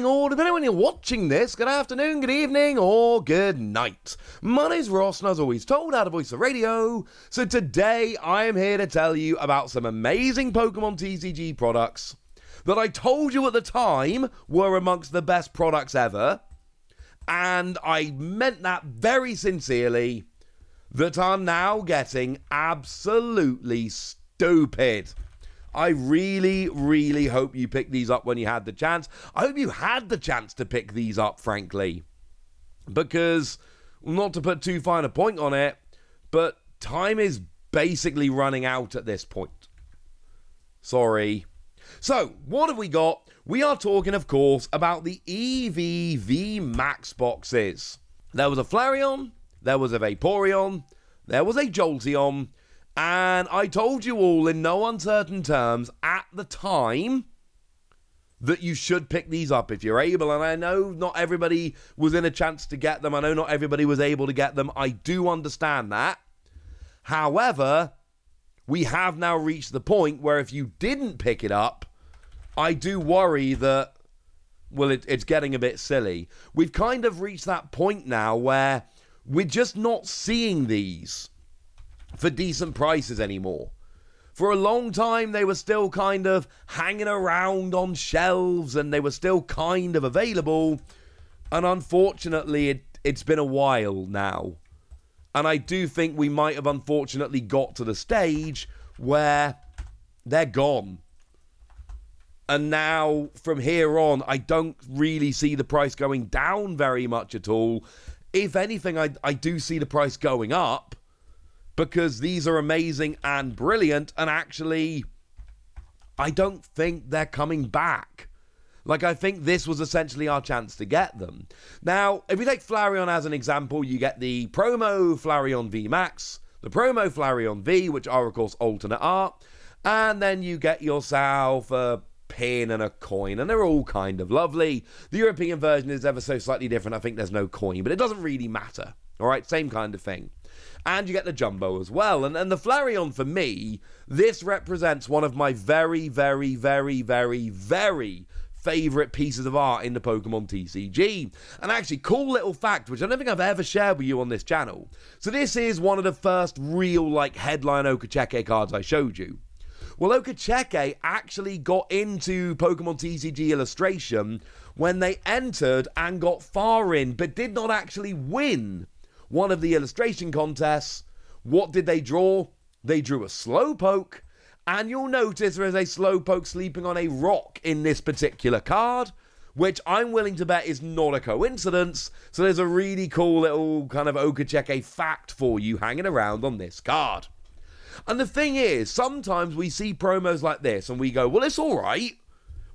morning, or depending on when you're watching this, good afternoon, good evening, or good night. My name's Ross, and as always told, out of Voice of Radio. So today, I am here to tell you about some amazing Pokemon TCG products that I told you at the time were amongst the best products ever, and I meant that very sincerely, that are now getting absolutely stupid. I really, really hope you picked these up when you had the chance. I hope you had the chance to pick these up, frankly. Because, not to put too fine a point on it, but time is basically running out at this point. Sorry. So, what have we got? We are talking, of course, about the Eevee VMAX boxes. There was a Flareon, there was a Vaporeon, there was a Jolteon, and I told you all in no uncertain terms at the time that you should pick these up if you're able. And I know not everybody was in a chance to get them. I know not everybody was able to get them. I do understand that. However, we have now reached the point where if you didn't pick it up, I do worry that, well, it's getting a bit silly. We've kind of reached that point now where we're just not seeing these for decent prices anymore. For a long time, they were still kind of hanging around on shelves and they were still kind of available. And unfortunately, it's been a while now. And I do think we might have unfortunately got to the stage where they're gone. And now, from here on, I don't really see the price going down very much at all. If anything, I do see the price going up, because these are amazing and brilliant, and actually, I don't think they're coming back. Like, I think this was essentially our chance to get them. Now, if we take Flareon as an example, you get the promo Flareon VMAX, the promo Flareon V, which are, of course, alternate art, and then you get yourself a pin and a coin, and they're all kind of lovely. The European version is ever so slightly different. I think there's no coin, but it doesn't really matter. All right, same kind of thing. And you get the Jumbo as well. And the Flareon, for me, this represents one of my very, very, very, very, very favourite pieces of art in the Pokemon TCG. And actually, cool little fact, which I don't think I've ever shared with you on this channel. So this is one of the first real, like, headline Okacheke cards I showed you. Well, Okacheke actually got into Pokemon TCG illustration when they entered and got far in, but did not actually win one of the illustration contests. What did they draw? They drew a Slowpoke, and you'll notice there is a Slowpoke sleeping on a rock in this particular card, which I'm willing to bet is not a coincidence. So there's a really cool little kind of Okacheke fact for you hanging around on this card. And the thing is, sometimes we see promos like this and we go, well, it's all right.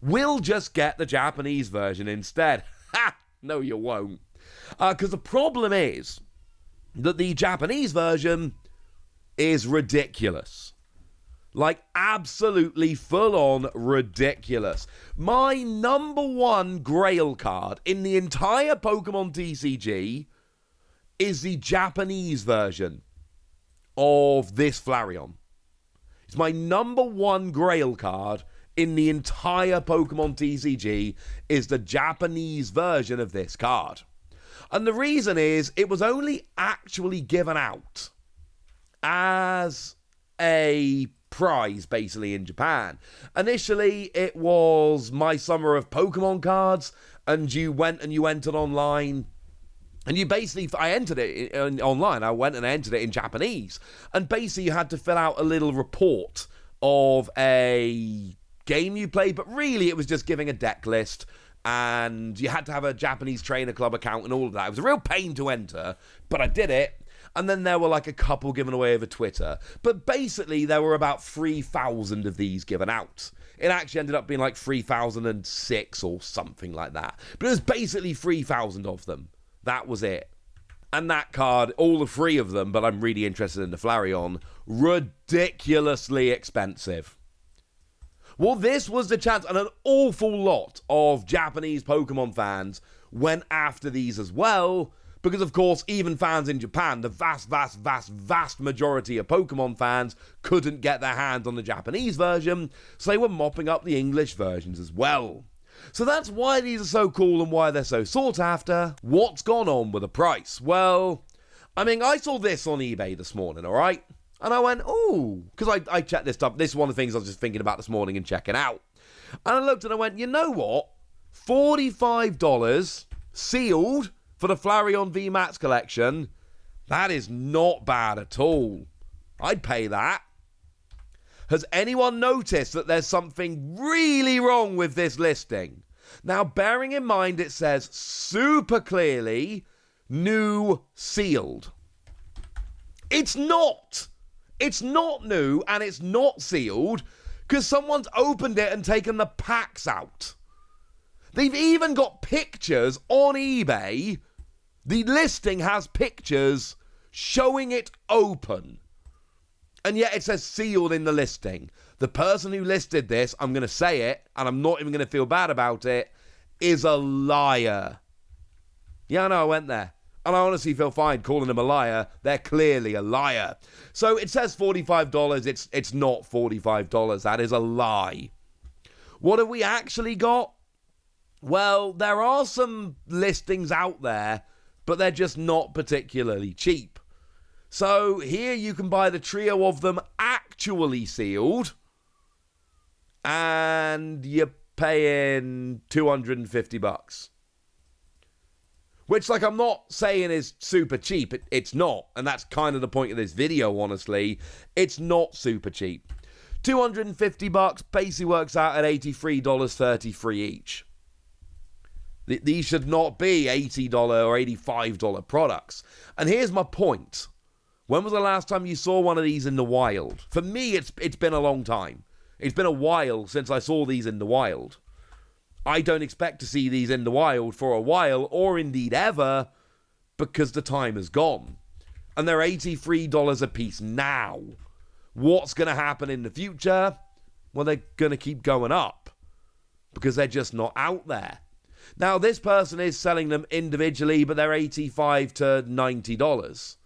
We'll just get the Japanese version instead. Ha! No, you won't. Because the problem is that the Japanese version is ridiculous. Like, absolutely full-on ridiculous. My number one Grail card in the entire Pokemon TCG is the Japanese version of this Flareon. It's my number one Grail card in the entire Pokemon TCG is the Japanese version of this card. And the reason is, it was only actually given out as a prize, basically, in Japan. Initially, it was My Summer of Pokemon cards, and you went and you entered online, and you basically, I entered it online, I went and I entered it in Japanese, and basically you had to fill out a little report of a game you played, but really it was just giving a deck list, and you had to have a Japanese Trainer Club account and all of that. It was a real pain to enter, but I did it. And then there were like a couple given away over Twitter. But basically there were about 3,000 of these given out. It actually ended up being like 3,006 or something like that. But it was basically 3,000 of them. That was it. And that card, all the three of them, but I'm really interested in the Flareon, ridiculously expensive. Well, this was the chance, and an awful lot of Japanese Pokemon fans went after these as well, because, of course, even fans in Japan, the vast majority of Pokemon fans couldn't get their hands on the Japanese version, so they were mopping up the English versions as well. So that's why these are so cool and why they're so sought after. What's gone on with the price? Well, I mean, I saw this on eBay this morning, all right? And I went, ooh, because I checked this stuff. This is one of the things I was just thinking about this morning and checking out. And I looked and I went, you know what? $45 sealed for the Flareon VMAX Collection. That is not bad at all. I'd pay that. Has anyone noticed that there's something really wrong with this listing? Now, bearing in mind it says super clearly, new sealed. It's not. It's not new and it's not sealed because someone's opened it and taken the packs out. They've even got pictures on eBay. The listing has pictures showing it open. And yet it says sealed in the listing. The person who listed this, I'm going to say it, and I'm not even going to feel bad about it, is a liar. Yeah, I know, I went there. And I honestly feel fine calling them a liar. They're clearly a liar. So it says $45. It's not $45. That is a lie. What have we actually got? Well, there are some listings out there, but they're just not particularly cheap. So here you can buy the trio of them actually sealed, and you're paying $250. Which, like, I'm not saying is super cheap. It's not, and that's kind of the point of this video, honestly. It's not super cheap. $250 basically works out at $83.33 each. These should not be $80 or $85 products. And here's my point. When was the last time you saw one of these in the wild? For me, it's been a long time. It's been a while since I saw these in the wild. I don't expect to see these in the wild for a while, or indeed ever, because the time has gone. And they're $83 a piece now. What's going to happen in the future? Well, they're going to keep going up, because they're just not out there. Now, this person is selling them individually, but they're $85 to $90.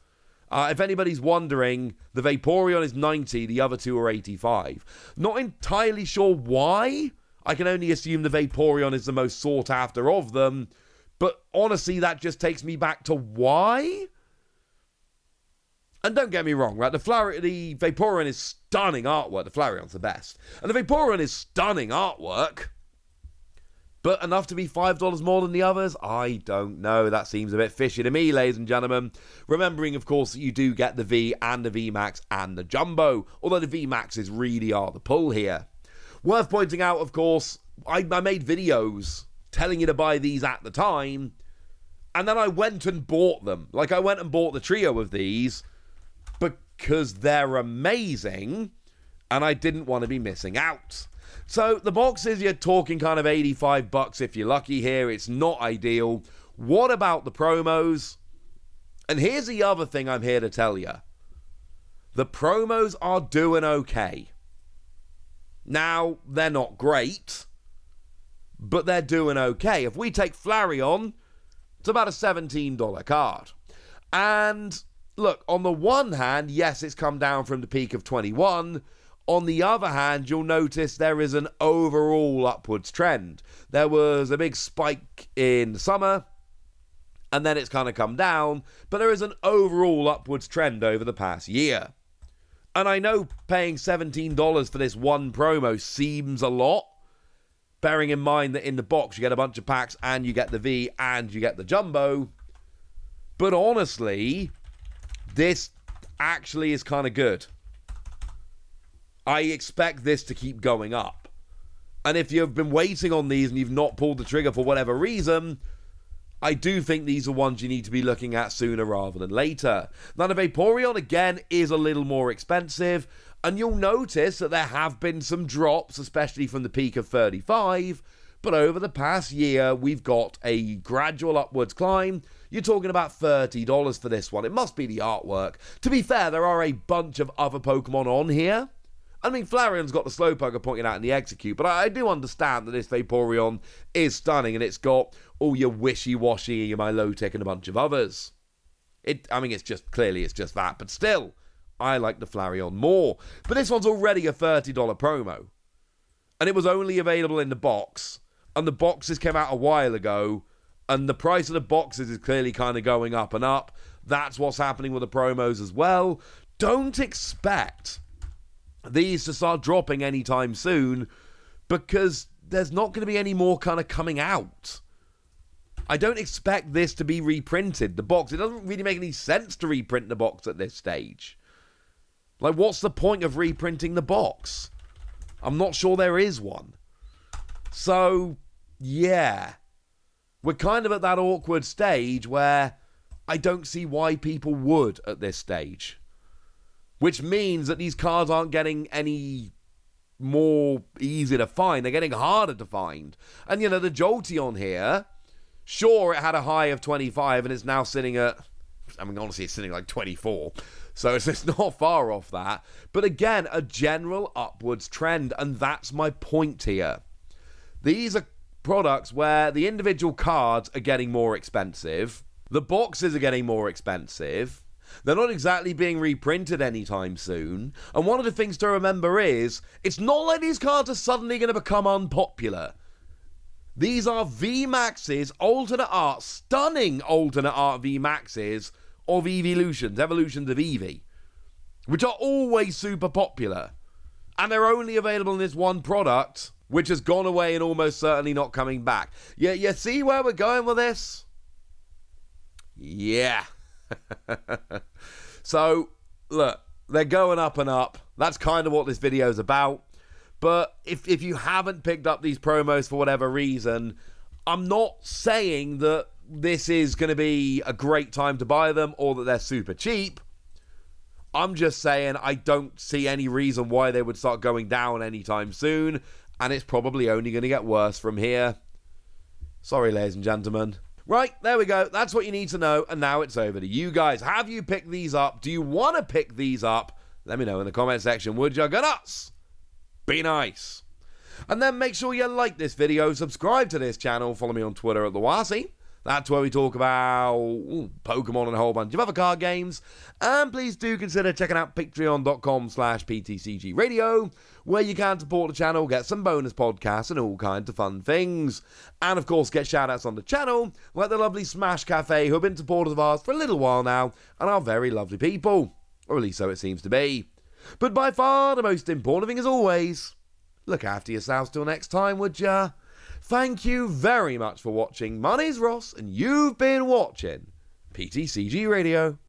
If anybody's wondering, the Vaporeon is $90, the other two are $85. Not entirely sure why. I can only assume the Vaporeon is the most sought after of them. But honestly, that just takes me back to why? And don't get me wrong, right? The Vaporeon is stunning artwork. The Flareon's the best. And the Vaporeon is stunning artwork. But enough to be $5 more than the others? I don't know. That seems a bit fishy to me, ladies and gentlemen. Remembering, of course, that you do get the V and the VMAX and the Jumbo. Although the VMAXs really are the pull here. Worth pointing out, of course, I made videos telling you to buy these at the time. And then I went and bought them. Like, I went and bought the trio of these because they're amazing. And I didn't want to be missing out. So the boxes, you're talking kind of $85 if you're lucky here. It's not ideal. What about the promos? And here's the other thing I'm here to tell you. The promos are doing okay. Now, they're not great, but they're doing okay. If we take Flareon, it's about a $17 card. And look, on the one hand, yes, it's come down from the peak of 21. On the other hand, you'll notice there is an overall upwards trend. There was a big spike in the summer, and then it's kind of come down, but there is an overall upwards trend over the past year. And I know paying $17 for this one promo seems a lot, bearing in mind that in the box you get a bunch of packs, and you get the V, and you get the Jumbo. But honestly, this actually is kind of good. I expect this to keep going up. And if you've been waiting on these and you've not pulled the trigger for whatever reason, I do think these are ones you need to be looking at sooner rather than later. Now, the Vaporeon, again, is a little more expensive. And you'll notice that there have been some drops, especially from the peak of 35. But over the past year, we've got a gradual upwards climb. You're talking about $30 for this one. It must be the artwork. To be fair, there are a bunch of other Pokemon on here. I mean, Flareon's got the Slowpoke pointed out in the Execute, but I do understand that this Vaporeon is stunning, and it's got all your Wishy-Washy, your Milotic, and a bunch of others. It's just that, but still, I like the Flareon more. But this one's already a $30 promo, and it was only available in the box, and the boxes came out a while ago, and the price of the boxes is clearly kind of going up and up. That's what's happening with the promos as well. Don't expect these to start dropping anytime soon, because there's not going to be any more kind of coming out. I don't expect this to be reprinted. The box, it doesn't really make any sense to reprint the box at this stage. Like, what's the point of reprinting the box? I'm not sure there is one. So, yeah. We're kind of at that awkward stage where I don't see why people would at this stage. Which means that these cards aren't getting any more easy to find. They're getting harder to find. And, you know, the Jolteon here, sure, it had a high of 25 and it's now sitting at, I mean, honestly, it's sitting like 24. So it's not far off that. But again, a general upwards trend. And that's my point here. These are products where the individual cards are getting more expensive. The boxes are getting more expensive. They're not exactly being reprinted anytime soon. And one of the things to remember is, it's not like these cards are suddenly going to become unpopular. These are VMAXs, alternate art, stunning alternate art VMAXs of evolutions of Eevee, which are always super popular. And they're only available in this one product, which has gone away and almost certainly not coming back. You see where we're going with this? Yeah. So, look, they're going up and up. That's kind of what this video is about. But if you haven't picked up these promos for whatever reason, I'm not saying that this is going to be a great time to buy them or that they're super cheap. I'm just saying I don't see any reason why they would start going down anytime soon, and it's probably only going to get worse from here. Sorry, ladies and gentlemen. Right, there we go. That's what you need to know, and now it's over to you guys. Have you picked these up? Do you want to pick these up? Let me know in the comment section. Would you? Go nuts! Be nice. And then make sure you like this video, subscribe to this channel, follow me on Twitter at the Wasi. That's where we talk about Pokemon and a whole bunch of other card games. And please do consider checking out patreon.com/PTCG Radio, where you can support the channel, get some bonus podcasts and all kinds of fun things. And of course, get shout-outs on the channel, like the lovely Smash Cafe, who have been supporters of ours for a little while now, and are very lovely people. Or at least so it seems to be. But by far, the most important thing as always, look after yourselves till next time, would ya? Thank you very much for watching. My name's Ross, and you've been watching PTCG Radio.